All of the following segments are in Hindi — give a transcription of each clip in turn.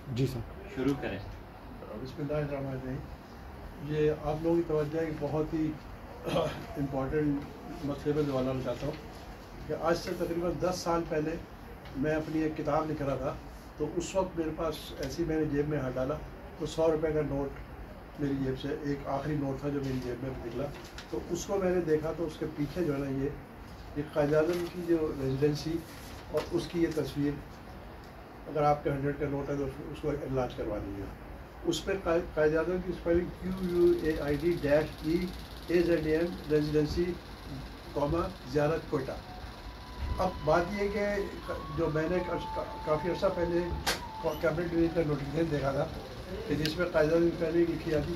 जी सर, शुरू करें। बिस्मिल्लाहिर्रहमानिर्रहीम। ये आप लोगों की तवज्जो एक बहुत ही इम्पोर्टेंट मसले पर जवाब चाहता हूँ कि आज से तकरीबन 10 साल पहले मैं अपनी एक किताब लिख रहा था, तो उस वक्त मेरे पास ऐसी मैंने जेब में हाथ डाला तो 100 रुपये का नोट मेरी जेब से, एक आखिरी नोट था जो मेरी जेब में निकला, तो उसको मैंने देखा तो उसके पीछे जो है ना ये कायद-ए-आज़म की जो रेजिडेंसी और उसकी ये तस्वीर, अगर आपके 100 का नोट है तो उसको इलाज करवा लीजिए। उस पर कायद-ए-आज़म की स्पेलिंग QUAID-EAZN रेजिडेंसी ज़ियारत कोयटा। अब बात ये कि जो मैंने काफ़ी अर्सा पहले कैबिनेट डिवीजन का नोटिफिकेशन देखा था कि जिसमें कायद-ए-आज़म की स्पेलिंग लिखी जाती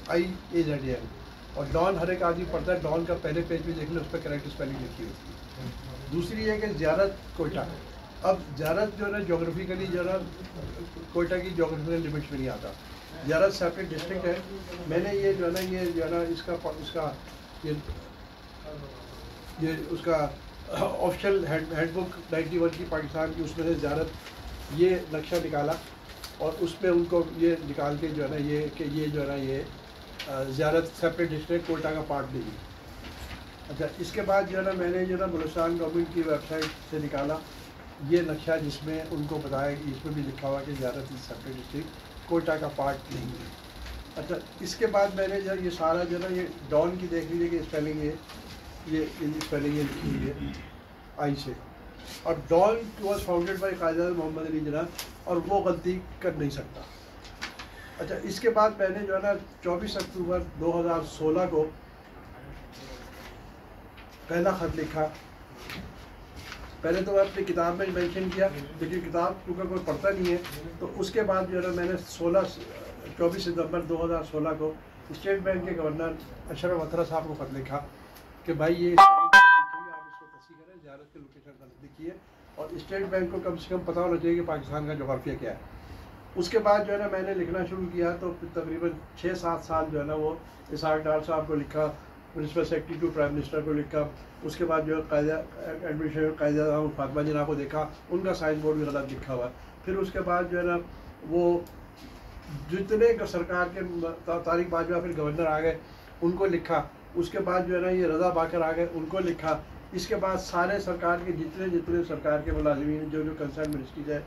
QUAID-IAZN, और डॉन हर एक आदमी पढ़ता है, डॉन का पहले पेज पे देख लें, उस पर करेक्ट स्पेलिंग लिखी होती है। दूसरी है कि ज़ियारत कोयटा। अब ज़ियारत जो है ना जोग्राफिकली जो है ना कोयटा की जोग्राफिकल लिमिट्स में नहीं आता। ज़ियारत सेपरेट डिस्ट्रिक्ट है। मैंने ये जो है ना इसका ये उसका ऑफिशियल हैंडबुक 91 की पाकिस्तान की, उसमें से ज़ियारत ये नक्शा निकाला और उसमें उनको ये निकाल के जो है ना ये जो है ना ये ज़ियारत सेपरेट डिस्ट्रिक्ट कोयटा का पार्ट नहीं है। अच्छा, इसके बाद जो है ना मैंने जो ना बलूचिस्तान गवर्नमेंट की वेबसाइट से निकाला ये नक्शा, जिसमें उनको बताया कि इसमें भी लिखा हुआ कि ज़ियारत सेपरेट डिस्ट्रिक्ट कोयटा का पार्ट नहीं है। अच्छा, इसके बाद मैंने जो ये सारा जो ना ये डॉन की देख लीजिए कि स्पेलिंग ये स्पेलिंग ये लिखी हुई है आई से, और Dawn was founded by Quaid e Azam Mohammad Ali Jinnah, और वो गलती कर नहीं सकता। अच्छा, इसके बाद मैंने जो है ना 24 अक्टूबर 2016 को पहला ख़त लिखा। पहले तो मैं अपनी किताब में मेंशन किया, लेकिन किताब क्योंकि कोई पढ़ता नहीं है, तो उसके बाद जो है ना मैंने 24 सितंबर 2016 को स्टेट बैंक के गवर्नर अशरफ अथरा साहब को ख़त लिखा कि भाई ये आप इसको तस्दीक करें, ज़ियारत की लोकेशन गलत लिखी है, और स्टेट बैंक को कम से कम पता होना चाहिए कि पाकिस्तान का जोग्राफिया क्या है। उसके बाद जो है ना मैंने लिखना शुरू किया, तो तकरीबन 6-7 साल जो है ना वो इसहाक डार साहब को लिखा, principal secretary to prime minister को लिखा। उसके बाद जो है एडमिनिस्ट्रेटर कायद-ए-आज़म फातिमा जिन्ना को देखा, उनका साइन बोर्ड भी गलत लिखा हुआ। फिर उसके बाद जो है ना वो जितने सरकार के तारिक बाजवा फिर गवर्नर आ गए उनको लिखा। उसके बाद जो है ना ये रज़ा बाकर आ गए, उनको लिखा। इसके बाद सारे सरकार के जितने सरकार के मुलाजिमीन जो कंसर्न मिनिस्ट्रीज है,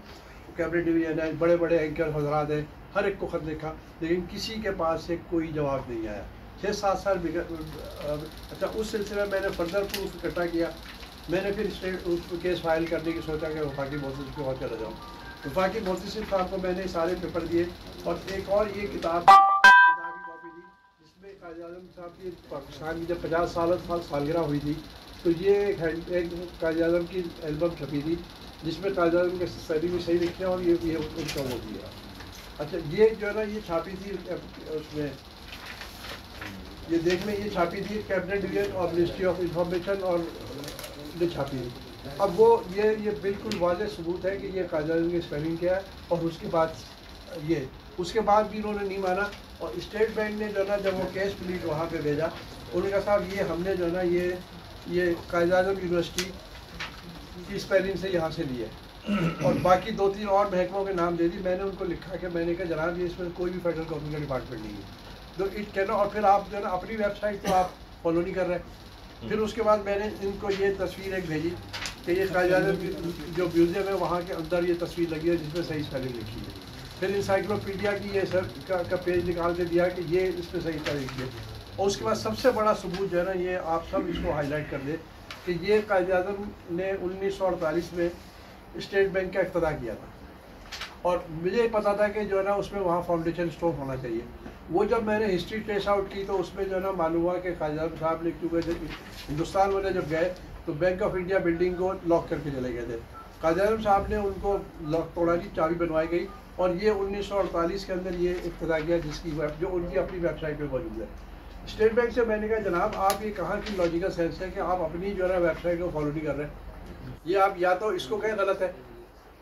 कैबिनेट डिवीजन है, बड़े बड़े एंकर हजरात हैं, हर एक को ख़त लिखा, लेकिन किसी के पास से कोई जवाब नहीं आया। 6-7 साल अच्छा, उस सिलसिले में मैंने फर्दर प्रूफ इकट्ठा किया। मैंने फिर स्टेट केस फाइल करने की सोचा कि वफाकी मोहतसिब के वहाँ चला जाऊँ। वफाकी मोहतसिब साहब को मैंने सारे पेपर दिए, और एक और ये किताब की कॉपी दी जिसमें कायद-ए-आज़म साहब की पाकिस्तान की जब 50 सालगिरह हुई थी, तो ये एक कायद-ए-आज़म की एल्बम छपी थी जिसमें कायद-ए-आज़म के स्पेलिंग भी सही लिखे और ये उनका वो दिया। अच्छा, ये जो है ना ये छापी थी उसमें, ये देखने ये छापी थी कैबिनेट डिवीजन और मिनिस्ट्री ऑफ इंफॉर्मेशन और ने छापी थी। अब वो ये बिल्कुल वाज़ेह सबूत है कि ये कायद-ए-आज़म की स्पेलिंग क्या है, और उसके बाद उसके बाद भी इन्होंने नहीं माना, और स्टेट बैंक ने जो है ना जब वो केस प्लीट वहाँ पे भेजा, उन्होंने कहा साहब ये हमने जो है ना ये कायद-ए-आज़म यूनिवर्सिटी की स्पेलिंग से यहाँ से लिए, और बाकी 2-3 और महकमों के नाम दे दी। मैंने उनको लिखा कि मैंने कहा जनाब ये इसमें कोई भी फेडरल गवर्नमेंट का डिपार्टमेंट नहीं है, तो इट कैन। और फिर आप जो है ना अपनी वेबसाइट तो आप फॉलो नहीं कर रहे। फिर उसके बाद मैंने इनको ये तस्वीर एक भेजी कि ये कायद-ए-आज़म की जो म्यूज़ियम है वहाँ के अंदर ये तस्वीर लगी है जिसमें सही स्पेलिंग लिखी है। फिर इंसाइक्लोपीडिया की ये सर का पेज निकाल के दिया कि ये इस पर सही स्पेलिंग लिखी है। और उसके बाद सबसे बड़ा सबूत जो है ना ये आप सब इसको हाईलाइट कर दें कि ये कायद-ए-आज़म ने 1948 में स्टेट बैंक का इफ्तिताह किया था, और मुझे पता था कि जो है ना उसमें वहाँ फाउंडेशन स्टोन होना चाहिए। वो जब मैंने हिस्ट्री ट्रेस आउट की तो उसमें जो है ना मालूम हुआ कि कायद-ए-आज़म साहब ने, क्योंकि जब हिंदुस्तान वाले जब गए तो बैंक ऑफ इंडिया बिल्डिंग को लॉक करके चले गए थे। कायद-ए-आज़म साहब ने उनको लॉक तोड़ा की चाबी बनवाई गई, और ये 1948 के अंदर ये इफ्तिताह किया जिसकी जो उनकी अपनी वेबसाइट पर मौजूद है। स्टेट बैंक से मैंने कहा जनाब आप ये कहाँ की लॉजिकल सेंस है कि आप अपनी जो है ना वेबसाइट को फॉलो नहीं कर रहे। ये आप या तो इसको कहें गलत है,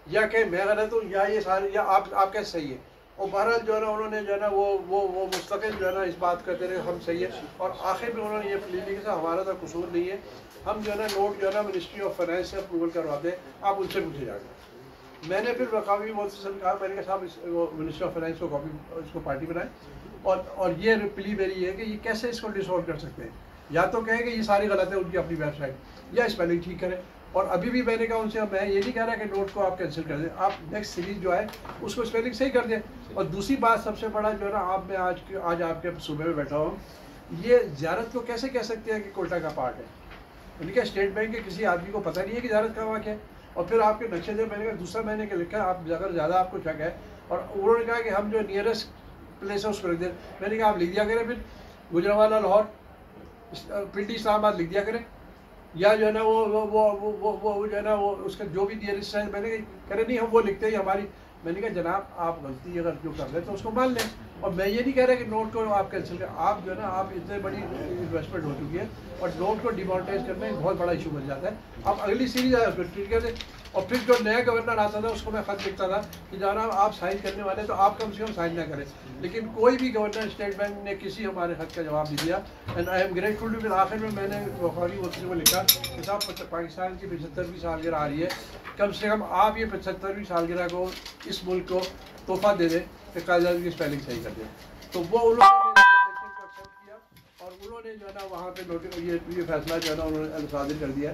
या कहें मैं गलत हूँ, या ये सारे या आप कैसे सही है। और बहरहाल जो है ना उन्होंने जो है ना वो मुस्तकिल जो है ना इस बात करते रहे हम सही है, और आखिर में उन्होंने ये प्लीज लिखा हमारा तो कसूर नहीं है, हम जो है ना नोट जो है ना मिनिस्ट्री ऑफ फाइनेंस से अप्रूवल करवाते हैं, आप उनसे पूछे जाएंगे। मैंने फिर वकावी मोहसिन से कहा, मैंने कहा साहब वो मिनिस्टर ऑफ फाइनेंस को कॉपी इसको पार्टी बनाए और ये प्ली मेरी है कि ये कैसे इसको डिसॉल्व कर सकते हैं। या तो कहें कि ये सारी गलत है उनकी अपनी वेबसाइट, या स्पेलिंग ठीक करें। और अभी भी मैंने कहा उनसे, मैं ये नहीं कह रहा कि नोट को आप कैंसिल कर दें, आप नेक्स्ट सीरीज जो है उसको स्पेलिंग सही कर दें। और दूसरी बात सबसे बड़ा जो है ना, आप मैं आज आपके सूबे में बैठा हूँ, ये ज़ियारत को कैसे कह सकते हैं कि कोटा का पार्ट है? मैंने कहा स्टेट बैंक के किसी आदमी को पता नहीं है कि ज़ियारत का वाक़ है। और फिर आपके नक्शे दे, मैंने कहा दूसरा मैंने क्या लिखा, आप अगर ज़्यादा आपको शक है, और उन्होंने कहा कि हम जो नियरेस्ट प्लेस है उसको लिख दें। मैंने कहा आप लिख दिया करें, फिर गुजरांवाला लाहौर पिंडी इस्लामाबाद लिख दिया करें, या जो है ना वो जो है ना वो उसका जो भी नियरेस्ट है। मैंने कह रहे नहीं हम वो लिखते हैं हमारी। मैंने कहा जनाब आप गलती अगर जो कर रहे हैं तो उसको मान लें। और मैं ये नहीं कह रहा कि नोट को आप कैंसिल करें, आप जो है ना आप इतने बड़ी इन्वेस्टमेंट हो चुकी है और नोट को डिमोनेटाइज करना एक बहुत बड़ा इशू बन जाता है। आप अगली सीरीज आए उसको ट्रीट कर दें। और फिर जो नया गवर्नर आता था उसको मैं खत लिखता था कि जनाब आप साइन करने वाले तो आप कम से कम साइन ना करें। लेकिन कोई भी गवर्नर स्टेट बैंक ने किसी हमारे खत का जवाब नहीं दिया। And I am grateful to. फिर आखिर में मैंने वफाकी वकील को लिखा कि साहब पाकिस्तान की 75वीं सालगिरह आ रही है, कम से कम आप ये 75वीं सालगिरह को इस मुल्क को तोहफा दे दें कि कायदे की स्पेलिंग सही कर दें। तो वो उन्होंने एक्सेप्ट किया और उन्होंने जो है ना वहाँ पे नोटिस ये फैसला जो है ना उन्होंने सादिर कर दिया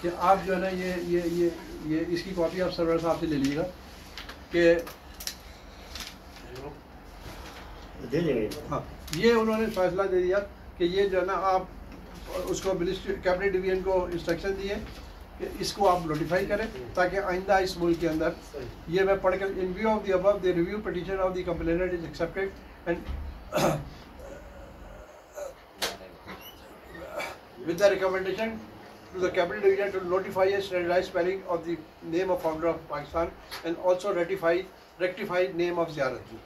कि आप जो है ना ये इसकी कॉपी आप सरवर साहब से ले लीजिएगा कि दे देंगे। हाँ, ये उन्होंने फैसला दे दिया कि ये जो है ना आप उसको मिनिस्ट्री कैबिनेट डिवीजन को इंस्ट्रक्शन दिए कि इसको आप नोटिफाई करें ताकि आइंदा इस मुल्क के अंदर ये मैं पढ़कर इन view of the above the review petition of the complainant is accepted and with the recommendation to the cabinet division to notify a standardized spelling of the name of founder of Pakistan and also rectify name of ज़ियारत जी।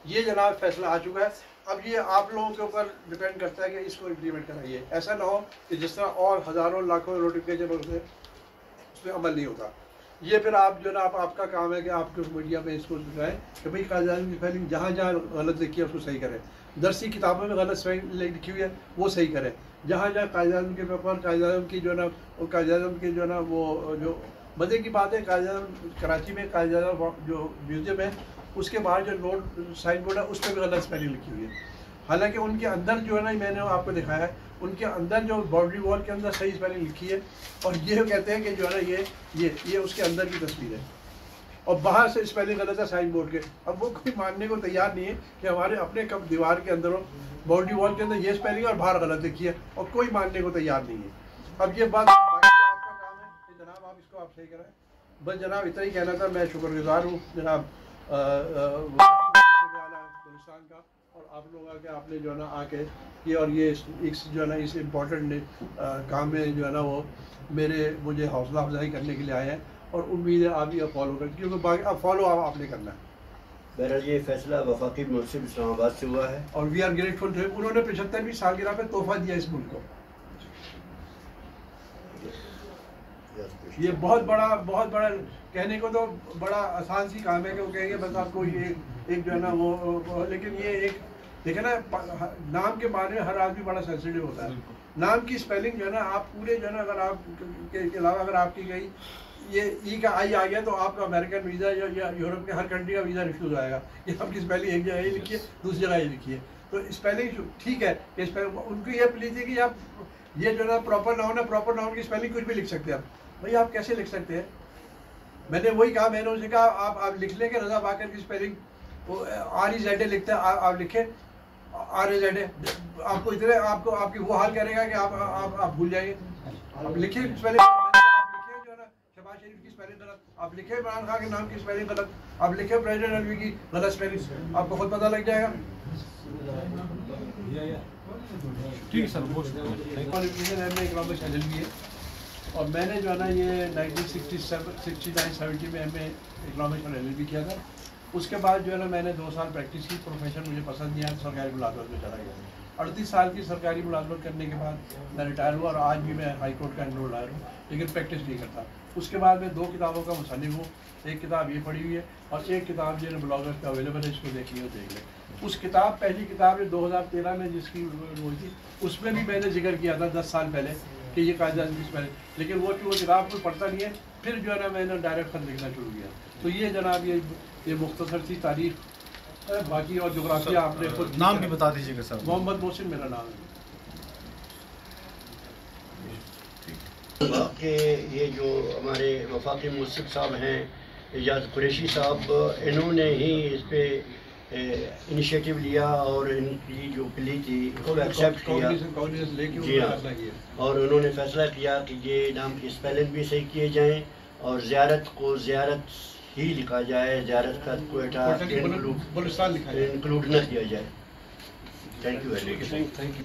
ये जनाब फैसला आ चुका है। अब ये आप लोगों के ऊपर डिपेंड करता है कि इसको इम्प्लीमेंट कराइए। ऐसा ना हो कि जिस तरह और हज़ारों लाखों नोटिफिकेशन होते हैं उसमें अमल नहीं होता। ये फिर आप जो ना आपका काम है कि आपके मीडिया में इसको दिखाएं कि भाई कायदे की स्पेलिंग जहाँ जहाँ गलत लिखी है उसको सही करें। दरसी किताबों में गलत स्पेलिंग लिखी हुई है वो सही करें। जहाँ जहाँ कायदे के पेपर कायदे की जो ना वो कायदे के जो ना वो जो मज़े की बात है, कायदे कराची में कायदे जो म्यूज़ियम है उसके बाहर जो नोट साइन बोर्ड है उस पर भी गलत स्पेलिंग लिखी हुई है। हालांकि उनके अंदर जो है ना मैंने आपको दिखाया है उनके अंदर जो बाउंड्री वॉल के अंदर सही स्पेलिंग लिखी है और ये कहते हैं कि जो है ना ये उसके अंदर की तस्वीर है और बाहर से स्पेलिंग गलत है साइन बोर्ड के। अब वो कोई मानने को तैयार नहीं है कि हमारे अपने कब दीवार के अंदर हो बाउंड्री वॉल के अंदर ये स्पेलिंग और बाहर गलत लिखी है और कोई मानने को तैयार नहीं है। अब ये बात आपका काम है कि जनाब आप इसको आप सही कराएं। बस जनाब इतना ही कहना था। मैं शुक्रगुजार हूँ जनाब बलूचिस्तान का और आप लोग आके आपने जो है ना आके ये और ये इस जो है ना इस इम्पोर्टेंट काम में जो है ना वो मुझे हौसला अफजाई करने के लिए आए हैं और उम्मीद है आप ये फॉलो करें क्योंकि बाकी अब फॉलो आपने करना है। बहरहाल ये फैसला वफाकी मुंसिफ इस्लामाबाद से हुआ है और वी आर ग्रेटफुल थे। उन्होंने 75वीं सालगिरह पे तोहफा दिया इस मुल्क को। ये बहुत बड़ा कहने को तो बड़ा आसान सी काम है कि वो कहेंगे बस आपको ये एक जो है ना वो लेकिन ये एक देखे ना नाम के बारे में हर आदमी बड़ा सेंसिटिव होता है। नाम की स्पेलिंग जो है ना आप पूरे जो है ना अगर आप के अलावा अगर आपकी गई ये ई का आई आ गया तो आपका अमेरिकन वीज़ा या यूरोप के हर कंट्री का वीज़ा रिफ्यूज़ आएगा। ये आपकी स्पेलिंग एक जगह ही लिखी है दूसरी जगह ही लिखी है तो स्पेलिंग ठीक है। उनकी ये प्लीज थी कि आप ये जो है ना प्रॉपर नाउन की स्पेलिंग कुछ भी लिख सकते हैं आप। भाई आप कैसे लिख सकते हैं? मैंने वही कहा, मैंने उनसे कहा आप लिख लेंगे रजा बाकर की स्पेलिंग वो REZ लिखते हैं आप लिखें RAZ आपको इतने आपको आपकी वो हाल करेगा कि आप भूल जाएंगे। आप लिखिए स्पेलिंग जो है ना शहबाज शरीफ की स्पेलिंग गलत, आप लिखे इमरान खान के नाम की स्पेलिंग गलत, आप लिखे प्रेसिडेंट अलवी की गलत स्पेलिंग, आपको खुद पता लग जाएगा। ठीक है सर। इकोनॉमिक्स LLB है और मैंने जो है ना ये 1969-70 में MA इकोनॉमिक्स और LLB किया था। उसके बाद जो है ना मैंने 2 साल प्रैक्टिस की। प्रोफेशन मुझे पसंद नहीं आया, सरकारी मुलाजमत में चला गया। 38 साल की सरकारी मुलाजमत करने के बाद मैं रिटायर हुआ और आज भी मैं हाई कोर्ट का एनरोल्ड आया हूँ लेकिन प्रैक्टिस नहीं करता। उसके बाद मैं 2 किताबों का मुसन्निफ हूँ। एक किताब ये पढ़ी हुई है और एक किताब जो है ब्लॉगर्स पे अवेलेबल है, इसको देखिए देख लें। उस किताब पहली किताब जो 2013 में जिसकी हुई थी उसमें भी मैंने जिक्र किया था 10 साल पहले कि ये कायदा की स्पेलिंग, लेकिन वो किताब कोई पढ़ता नहीं है फिर जो है ना मैंने डायरेक्ट खत लिखना शुरू किया। तो ये जनाब ये मुख्तसर सी तारीख, बाकी और जोग्राफिया आपने खुद। नाम भी बता दीजिएगा सर। मोहम्मद मोहसिन मेरा नाम है। कि ये जो हमारे वफाकी मुंसिफ साहब हैं एजाज कुरैशी साहब, इन्होंने ही इस पे इनिशिएटिव लिया और इनकी जो प्ली थी उसको एक्सेप्ट किया। जी हाँ, और उन्होंने फैसला किया कि ये नाम की स्पेलिंग भी सही किए जाएं और ज़ियारत को ज़ियारत ही लिखा जाए, ज़ियारत का क्वेटा इंक्लूड न किया जाए। Thank you very much.